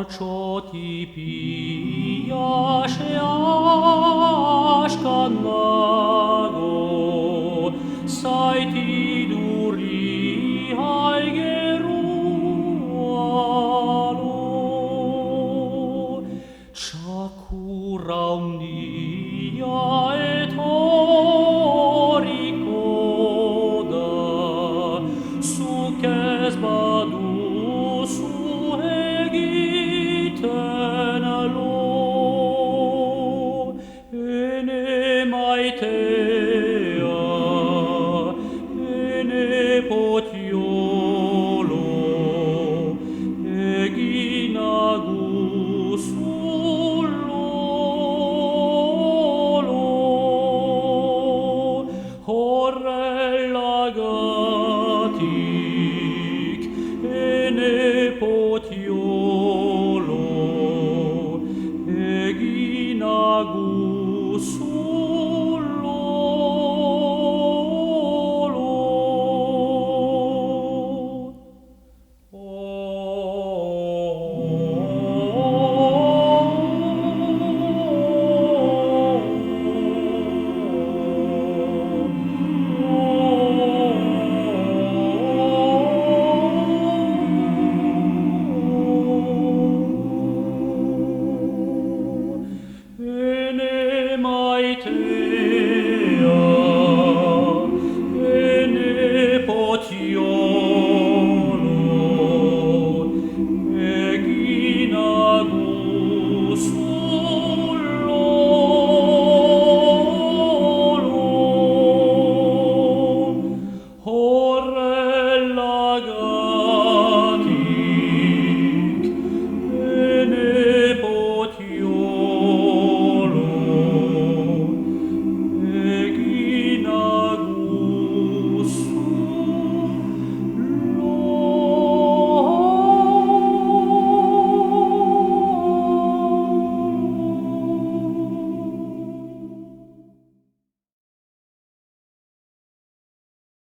Marcio ti piace ascan lago, sai ti duri aigerualo, Chakura umnia et oricoda, suces badu su egitenalo, ene maitea, ene potiolo, eginagus ullolo, horrella gatic, ene potiolo, eginagus